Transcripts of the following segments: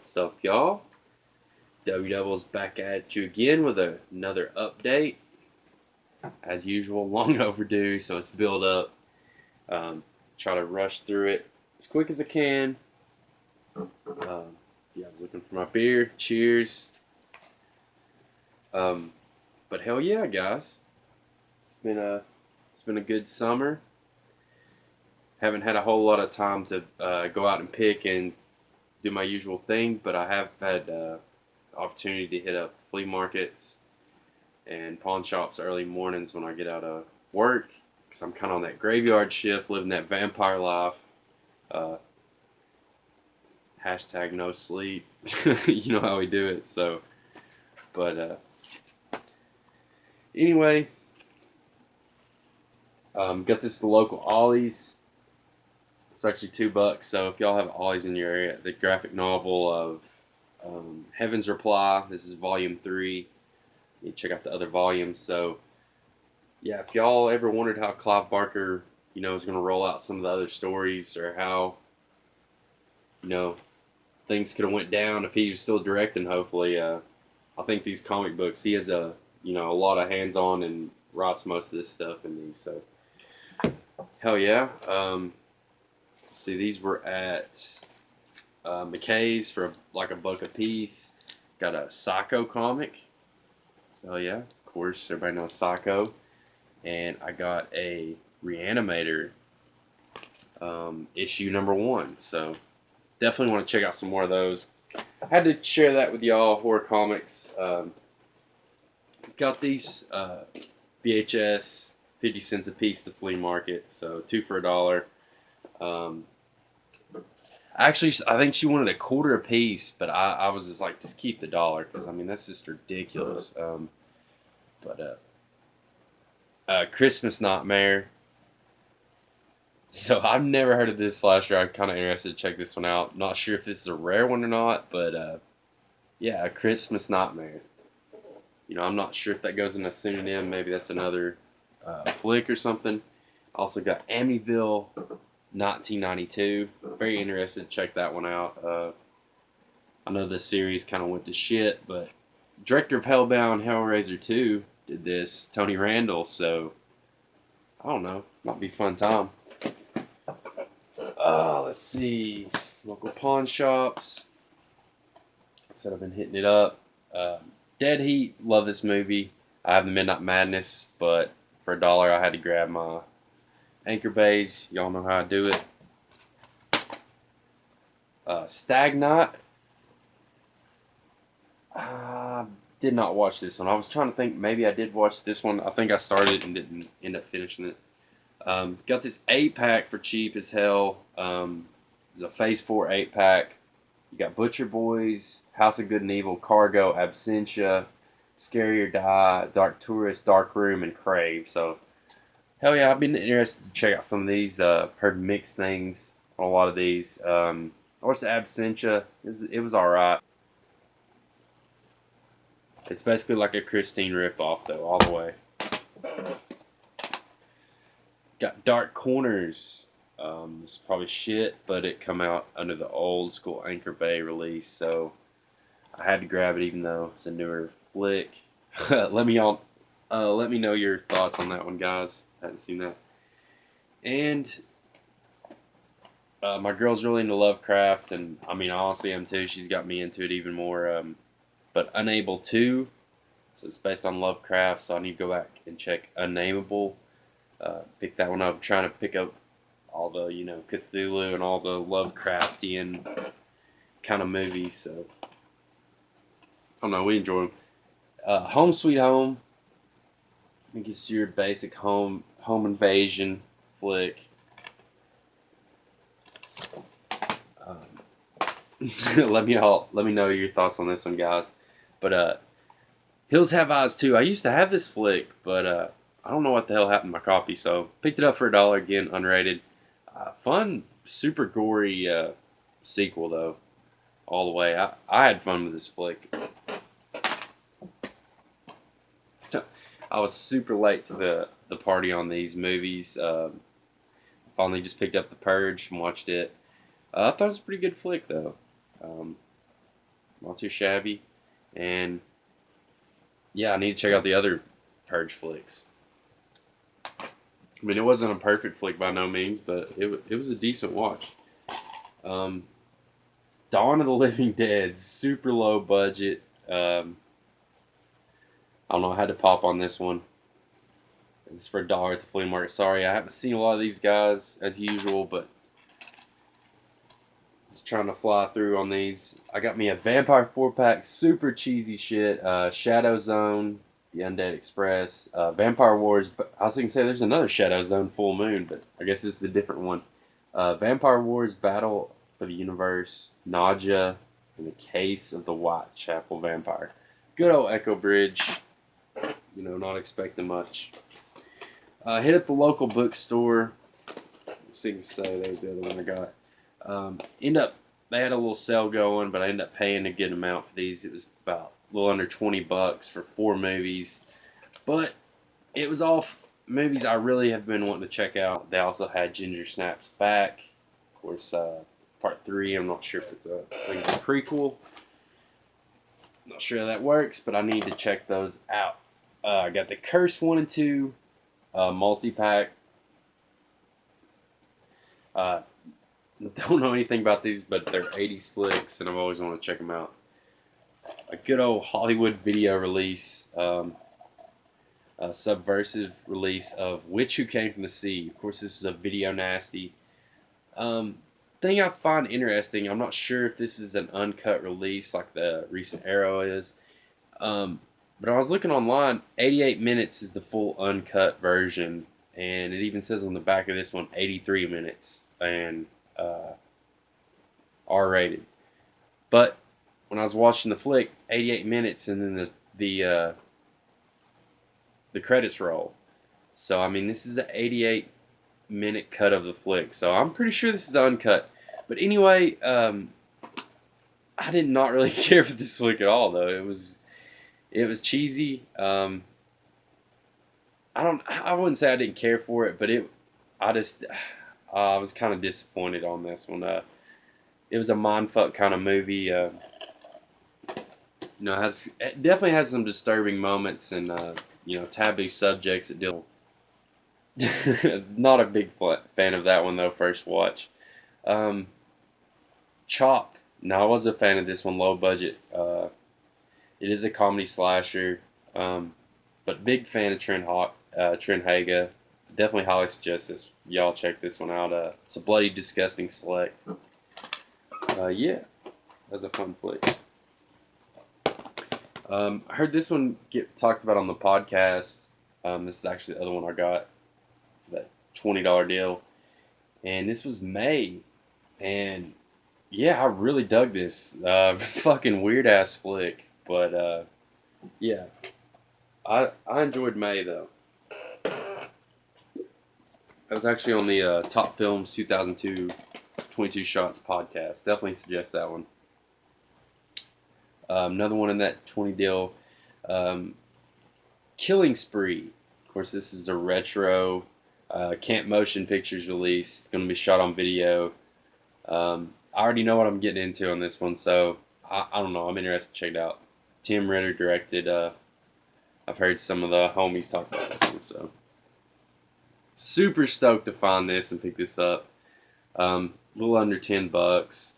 What's up, y'all? W Double's back at you again with another update. As usual, long overdue, so it's built up. Try to rush through it as quick as I can. I was looking for my beer. Cheers. But hell yeah, guys! It's been a good summer. Haven't had a whole lot of time to go out and pick and do my usual thing, but I have had opportunity to hit up flea markets and pawn shops early mornings when I get out of work, because I'm kind of on that graveyard shift, living that vampire life. Uh, hashtag no sleep. You know how we do it. So, but anyway, got this local Ollie's. It's actually $2. So if y'all have Ollie's in your area, the graphic novel of Heaven's Reply. This is volume 3. You check out the other volumes. So yeah, if y'all ever wondered how Clive Barker, is going to roll out some of the other stories, or how, things could have went down if he was still directing, hopefully, I think these comic books, he has a lot of hands-on and writes most of this stuff in these. So hell yeah. See, these were at McKay's for like $1 a piece. Got a Psycho comic. So yeah, of course, everybody knows Psycho. And I got a Reanimator issue #1. So definitely want to check out some more of those. I had to share that with y'all, horror comics. Got these VHS, 50 cents a piece at the flea market. So 2 for $1. Actually, I think she wanted $0.25 a piece, but I was just like, just keep the $1, because I mean that's just ridiculous. Christmas Nightmare. So I've never heard of this slasher. I'm kind of interested to check this one out. Not sure if this is a rare one or not, but yeah, Christmas Nightmare. I'm not sure if that goes in a synonym. Maybe that's another flick or something. Also got Amityville 1992. Very interested to check that one out. I know this series kind of went to shit, but director of Hellbound, Hellraiser 2 did this, Tony Randall, so I don't know, might be a fun time. Let's see, local pawn shops. I said I've been hitting it up. Dead Heat, love this movie. I have the Midnight Madness, but for $1 I had to grab my Anchor Bays. Y'all know how I do it. Stag Night. I did not watch this one. I was trying to think, maybe I did watch this one. I think I started and didn't end up finishing it. Got this 8-pack for cheap as hell. It's a Phase 4 8-pack. You got Butcher Boys, House of Good and Evil, Cargo, Absentia, Scary or Die, Dark Tourist, Dark Room, and Crave. So hell yeah, I've been interested to check out some of these. Heard mixed things on a lot of these. I watched the Absentia. It was alright. It's basically like a Christine ripoff, though, all the way. Got Dark Corners. This is probably shit, but it come out under the old school Anchor Bay release, so I had to grab it, even though it's a newer flick. Let me know your thoughts on that one, guys. I haven't seen that. And my girl's really into Lovecraft, and I mean, honestly, I am too. She's got me into it even more. But Unable 2, so it's based on Lovecraft, so I need to go back and check Unnameable. Pick that one up. I'm trying to pick up all the, Cthulhu and all the Lovecraftian kind of movies, so I don't know, we enjoy them. Home Sweet Home. I think it's your basic home invasion flick. Let me know your thoughts on this one, guys. But Hills Have Eyes too. I used to have this flick, but I don't know what the hell happened to my copy, so picked it up for $1 again, unrated. Fun, super gory sequel though, all the way. I had fun with this flick. I was super late to the party on these movies. Finally just picked up The Purge and watched it. I thought it was a pretty good flick though. Not too shabby. And yeah, I need to check out the other Purge flicks. I mean, it wasn't a perfect flick by no means, but it was a decent watch. Um, Dawn of the Living Dead, super low budget. I don't know, I had to pop on this one. It's for $1 at the flea market. Sorry, I haven't seen a lot of these guys as usual, but just trying to fly through on these. I got me a Vampire 4-pack, super cheesy shit. Shadow Zone, The Undead Express, Vampire Wars. But I was going to say there's another Shadow Zone Full Moon, but I guess this is a different one. Vampire Wars, Battle for the Universe, Nausea, and the Case of the Whitechapel Vampire. Good old Echo Bridge. You know, not expecting much. Hit up the local bookstore. So you can say there's the other one I got. They had a little sale going, but I ended up paying a good amount for these. It was about a little under $20 for 4 movies. But it was all movies I really have been wanting to check out. They also had Ginger Snaps Back. Of course, part 3. I'm not sure if it's I think it's a prequel. Not sure how that works, but I need to check those out. I got the Curse 1 and 2 multi-pack. Don't know anything about these, but they're 80s flicks, and I've always wanted to check them out. A good old Hollywood video release, a subversive release of Witch Who Came from the Sea. Of course, this is a video nasty. Thing I find interesting, I'm not sure if this is an uncut release like the recent Arrow is, but I was looking online, 88 minutes is the full uncut version, and it even says on the back of this one 83 minutes and R-rated. But when I was watching the flick, 88 minutes, and then the credits roll. So I mean, this is an 88-minute cut of the flick. So I'm pretty sure this is uncut. But anyway, I did not really care for this flick at all, though. It was cheesy. I wouldn't say I didn't care for it, but I was kind of disappointed on this one. It was a mindfuck kind of movie. It definitely has some disturbing moments and taboo subjects that deal. Not a big fan of that one though. First watch. Chop. Now I was a fan of this one. Low budget. It is a comedy slasher, but big fan of Trent Haga. Definitely highly suggest this. Y'all check this one out. It's a bloody disgusting select. Yeah, that's a fun flick. I heard this one get talked about on the podcast. This is actually the other one I got for that $20 deal, and this was May, and yeah, I really dug this. Fucking weird ass flick, but yeah, I enjoyed May though. That was actually on the Top Films 2002 22 Shots podcast. Definitely suggest that one. Another one in that 20 deal, Killing Spree. Of course, this is a retro Camp Motion Pictures release. It's going to be shot on video. I already know what I'm getting into on this one, so I don't know. I'm interested to check it out. Tim Ritter directed. I've heard some of the homies talk about this one, so super stoked to find this and pick this up. A little under $10.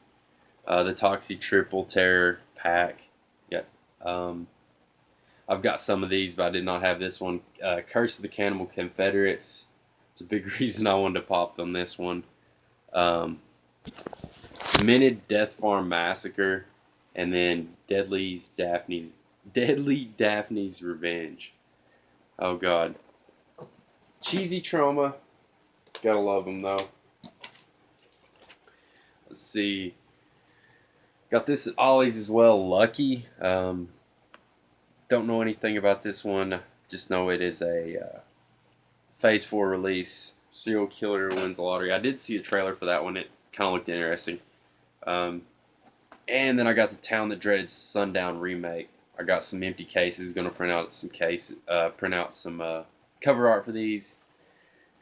The Toxic Triple Terror pack. Yeah. I've got some of these, but I did not have this one. Curse of the Cannibal Confederates. It's a big reason I wanted to pop on this one. Minted Death Farm Massacre, and then Deadly Daphne's Revenge. Oh God. Cheesy trauma. Gotta love them though. Let's see. Got this at Ollie's as well. Lucky. Don't know anything about this one. Just know it is a Phase 4 release. Serial killer wins the lottery. I did see a trailer for that one. It kind of looked interesting. And then I got the Town That Dreaded Sundown remake. I got some empty cases. Going to print out some cover art for these.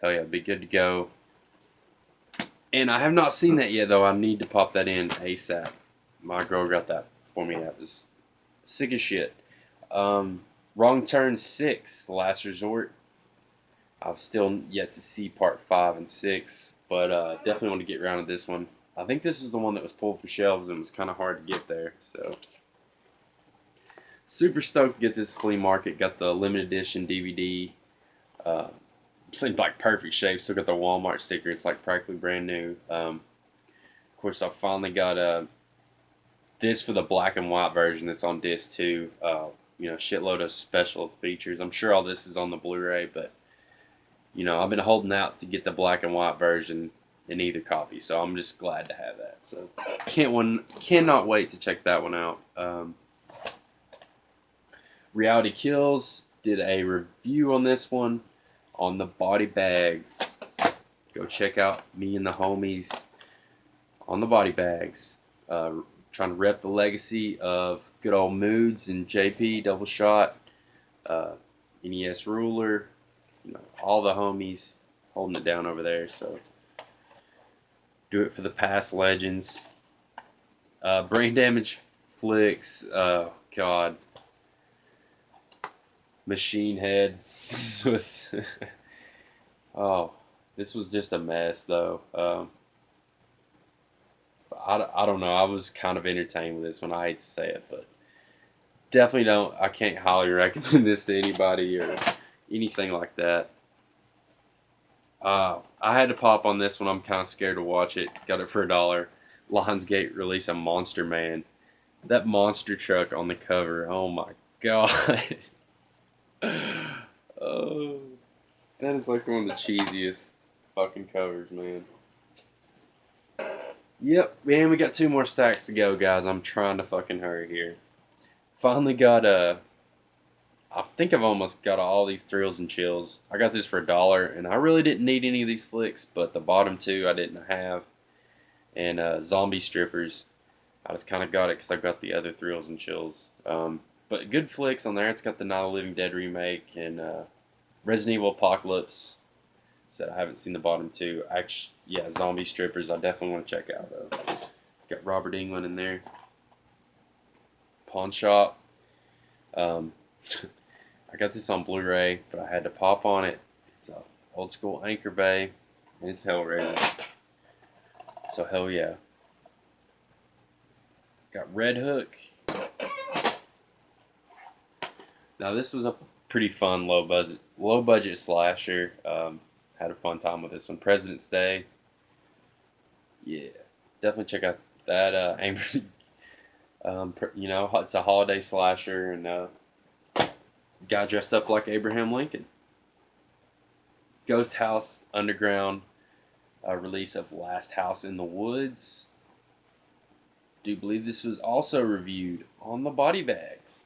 Hell yeah, be good to go. And I have not seen that yet, though. I need to pop that in ASAP. My girl got that for me. That was sick as shit. Wrong Turn 6, The Last Resort. I've still yet to see part 5 and 6, but definitely want to get around to this one. I think this is the one that was pulled for shelves and was kind of hard to get there. So super stoked to get this flea market. Got the limited edition DVD. It's in like perfect shape. Still got the Walmart sticker. It's like practically brand new. Of course, I finally got this for the black and white version that's on disc too. Shitload of special features. I'm sure all this is on the Blu-ray, but I've been holding out to get the black and white version in either copy, so I'm just glad to have that. So cannot wait to check that one out. Reality Kills did a review on this one on the body bags. Go check out me and the homies on the body bags. Trying to rep the legacy of good old Moods and JP Double Shot, NES Ruler, all the homies holding it down over there. So do it for the past legends. Brain Damage Flicks, God. Machine Head. This was this was just a mess though. I don't know. I was kind of entertained with this one. I hate to say it, but definitely I can't highly recommend this to anybody or anything like that. I had to pop on this one. I'm kind of scared to watch it. Got it for $1. Lionsgate released a Monster Man. That monster truck on the cover. Oh my god. Oh, that is like one of the cheesiest fucking covers, man. Yep, man, we got 2 more stacks to go, guys. I'm trying to fucking hurry here. Finally got I think I've almost got all these Thrills and Chills. I got this for $1, and I really didn't need any of these flicks, but the bottom 2 I didn't have. And Zombie Strippers, I just kind of got it because I got the other Thrills and Chills. But good flicks on there. It's got the Night of the Living Dead remake and Resident Evil Apocalypse. Said I haven't seen the bottom 2. Actually, yeah, Zombie Strippers. I definitely want to check out though. Got Robert Englund in there. Pawn Shop. I got this on Blu-ray, but I had to pop on it. It's a old school Anchor Bay, and it's Hellraiser. So hell yeah. Got Red Hook. Now this was a pretty fun low budget slasher. Had a fun time with this one. President's Day. Yeah, definitely check out that. It's a holiday slasher and guy dressed up like Abraham Lincoln. Ghost House Underground. Release of Last House in the Woods. Do believe this was also reviewed on the body bags.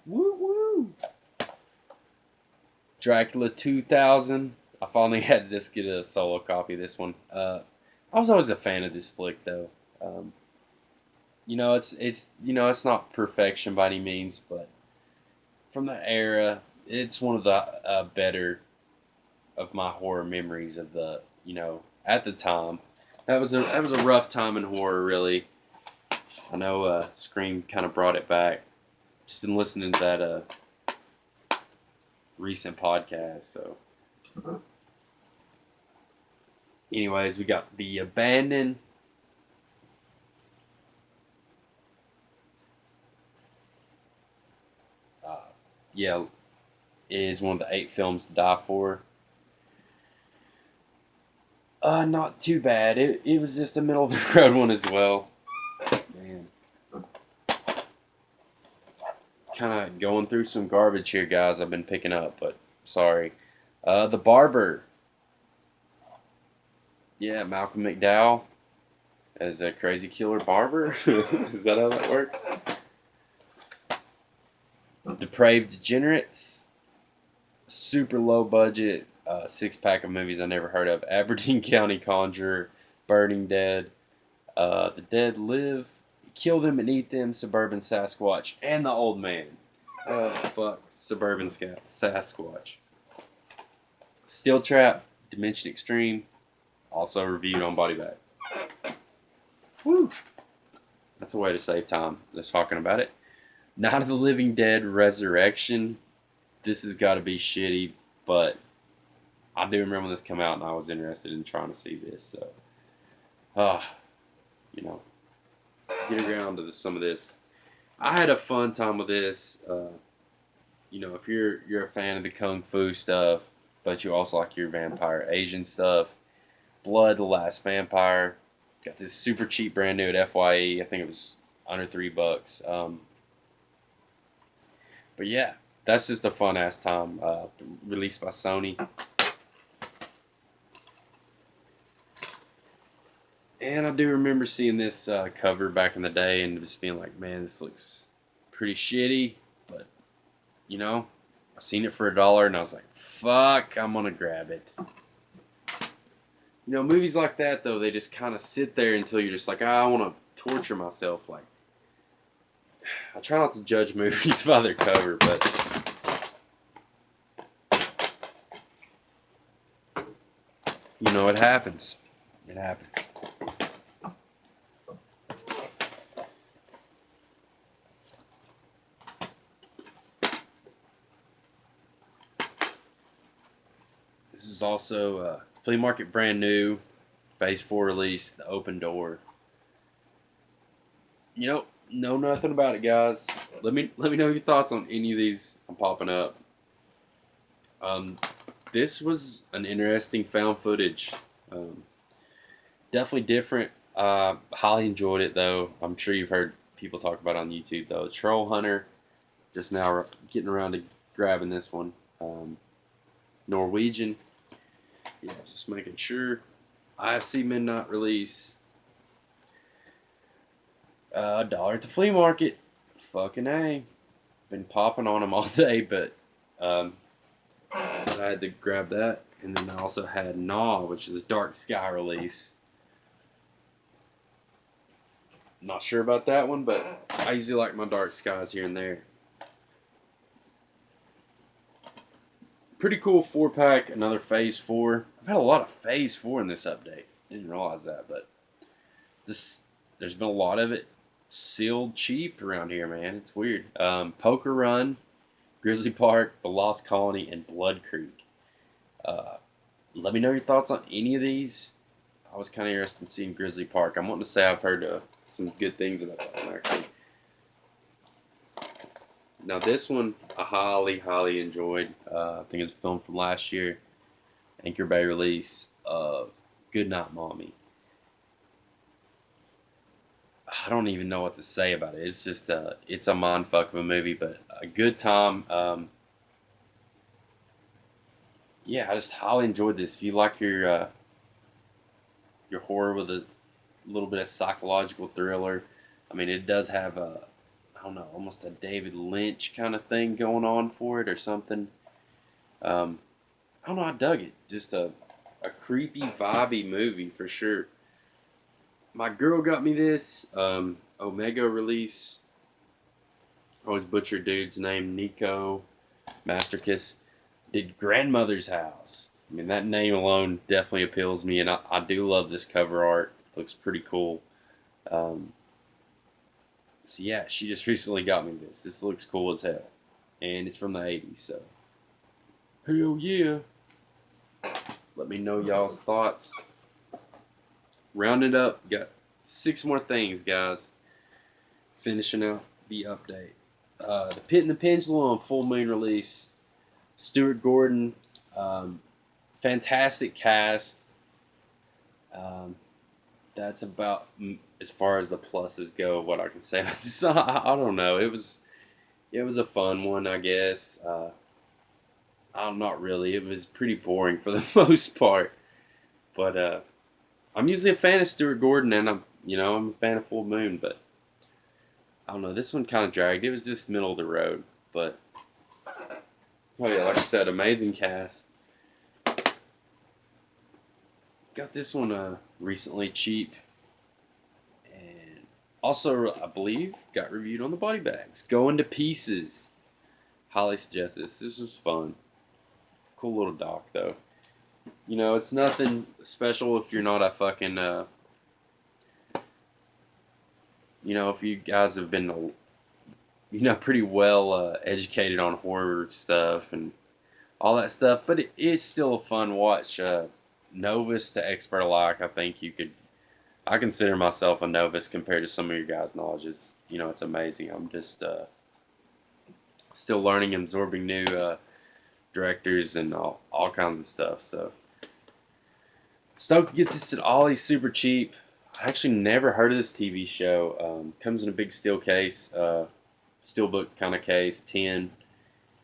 Woo woo! Dracula 2000. I finally had to just get a solo copy of this one. I was always a fan of this flick though. It's not perfection by any means, but from that era, it's one of the better of my horror memories of the at the time. That was a rough time in horror, really. I know Scream kind of brought it back. Just been listening to that recent podcast, so. Anyways, we got The Abandoned. Is one of the 8 films to die for. Not too bad. It was just a middle of the road one as well. Man. Kind of going through some garbage here, guys. I've been picking up, but sorry. The Barber. Yeah, Malcolm McDowell as a crazy killer barber. Is that how that works? Depraved Degenerates. Super low budget. 6-pack of movies I never heard of. Aberdeen County Conjurer. Burning Dead. The Dead Live. Kill Them and Eat Them. Suburban Sasquatch. And The Old Man. Oh, fuck. Suburban Sasquatch. Steel Trap. Dimension Extreme. Also reviewed on Body Bag. Woo! That's a way to save time. Just talking about it. Night of the Living Dead Resurrection. This has got to be shitty, but I do remember when this came out and I was interested in trying to see this. So, you know, get around to some of this. I had a fun time with this. You know, if you're a fan of the kung fu stuff, but you also like your vampire Asian stuff, Blood, the Last Vampire. Got this super cheap brand new at FYE. I think it was under $3. But yeah, that's just a fun ass time. Released by Sony. And I do remember seeing this cover back in the day and just being like, man, this looks pretty shitty. But, you know, I seen it for $1 and I was like, fuck, I'm going to grab it. You know, movies like that, though, they just kind of sit there until you're just like, I want to torture myself. Like, I try not to judge movies by their cover, but, you know, it happens. It happens. This is also Flea Market brand new, Phase 4 release, The Open Door. You know nothing about it, guys. Let me know your thoughts on any of these I'm popping up. This was an interesting found footage. Definitely different. Highly enjoyed it though. I'm sure you've heard people talk about it on YouTube though. Troll Hunter, just now getting around to grabbing this one. Norwegian. Yeah, just making sure. IFC Midnight release. $1 at the flea market. Fucking A. Been popping on them all day, but so I had to grab that. And then I also had Gnaw, which is a Dark Sky release. Not sure about that one, but I usually like my Dark Skies here and there. Pretty cool 4-pack, another Phase 4. I've had a lot of Phase 4 in this update. Didn't realize that, but there's been a lot of it sealed cheap around here, man. It's weird. Poker Run, Grizzly Park, The Lost Colony, and Blood Creek. Let me know your thoughts on any of these. I was kind of interested in seeing Grizzly Park. I'm wanting to say I've heard some good things about that one, actually. Now this one I highly enjoyed. I think it was filmed from last year. Anchor Bay release of Goodnight Mommy. I don't even know what to say about it. It's just it's a mindfuck of a movie, but a good time. Yeah, I just highly enjoyed this. If you like your horror with a little bit of psychological thriller, I mean, it does have I don't know, almost a David Lynch kind of thing going on for it or something. I don't know, I dug it. Just a creepy, vibey movie for sure. My girl got me this Omega release. I always butcher dude's name, Nico Masterkiss. Did Grandmother's House. I mean, that name alone definitely appeals me, and I do love this cover art. It looks pretty cool. So yeah, she just recently got me this. This looks cool as hell. And it's from the 80s, so. Hell yeah. Let me know y'all's thoughts. Round it up. Got 6 more things, guys. Finishing out the update. The Pit and the Pendulum full moon release. Stuart Gordon. Fantastic cast. That's about as far as the pluses go. What I can say about this, I don't know. It was a fun one, I guess. I'm not really. It was pretty boring for the most part. But I'm usually a fan of Stuart Gordon, and I'm a fan of Full Moon. But I don't know. This one kind of dragged. It was just middle of the road. But oh yeah, like I said, amazing cast. Got this one recently cheap, and also I believe got reviewed on the body bags. Going to Pieces. Highly suggest this. This was fun. Cool little doc though. You know, it's nothing special if you're not a fucking you know, if you guys have been, you know, pretty well educated on horror stuff and all that stuff, but it's still a fun watch. Novice to expert alike, I think you could. I consider myself a novice compared to some of your guys' knowledge. It's, you know, it's amazing. I'm just still learning and absorbing new directors and all kinds of stuff. So stoked to get this at Ollie's super cheap. I actually never heard of this TV show. Comes in a big steel case, steelbook kind of case, 10,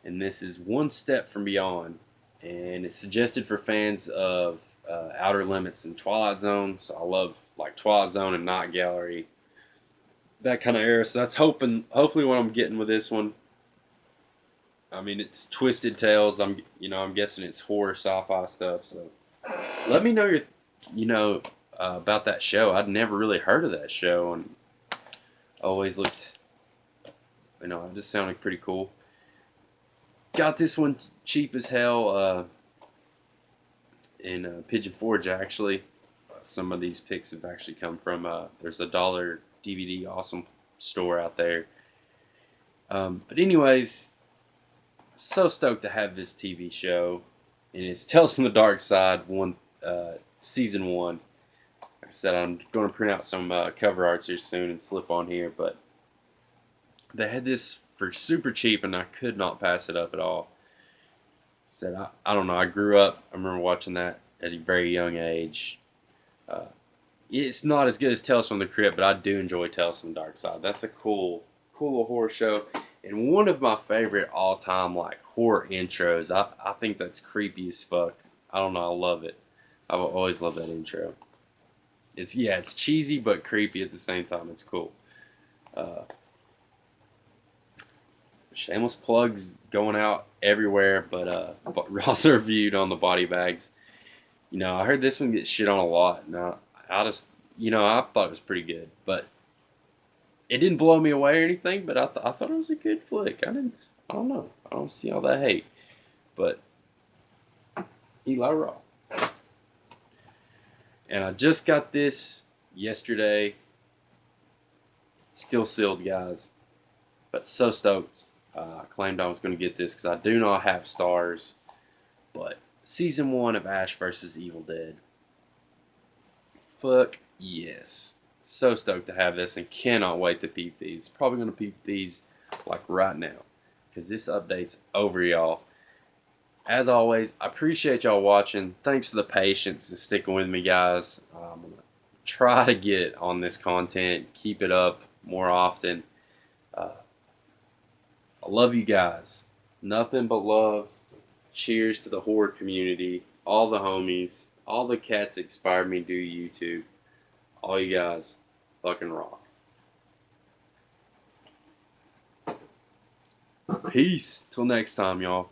and this is One Step from Beyond, and it's suggested for fans of Outer Limits and Twilight Zone. So I love like Twilight Zone and Night Gallery, that kind of era. So that's hopefully what I'm getting with this one. I mean, it's twisted tales. I'm guessing it's horror sci-fi stuff. So let me know you know, about that show. I'd never really heard of that show, and always looked, you know, it just sounded pretty cool. Got this one cheap as hell in Pigeon Forge, actually. Some of these picks have actually come from, there's a dollar DVD awesome store out there. But anyways, so stoked to have this TV show, and it's Tales from the Dark Side, season 1. Like I said, I'm going to print out some cover arts here soon and slip on here, but they had this for super cheap, and I could not pass it up at all. Said I don't know. I grew up. I remember watching that at a very young age. It's not as good as Tales from the Crypt, but I do enjoy Tales from the Dark Side. That's a cool little horror show, and one of my favorite all-time like horror intros. I think that's creepy as fuck. I don't know. I love it. I've always loved that intro. It's cheesy but creepy at the same time. It's cool. Shameless plugs going out everywhere, but also reviewed on the body bags. You know, I heard this one get shit on a lot. Now, I just, you know, I thought it was pretty good, but it didn't blow me away or anything. But I thought it was a good flick. I don't know. I don't see all that hate, but Eli Raw. And I just got this yesterday. Still sealed, guys, but so stoked. I claimed I was going to get this because I do not have stars, but season 1 of Ash vs. Evil Dead. Fuck yes. So stoked to have this and cannot wait to peep these. Probably going to peep these like right now because this update's over, y'all. As always, I appreciate y'all watching. Thanks for the patience and sticking with me, guys. I'm going to try to get on this content, keep it up more often. I love you guys. Nothing but love. Cheers to the horror community, all the homies, all the cats that inspired me to do YouTube. All you guys fucking rock. Peace. Till next time, y'all.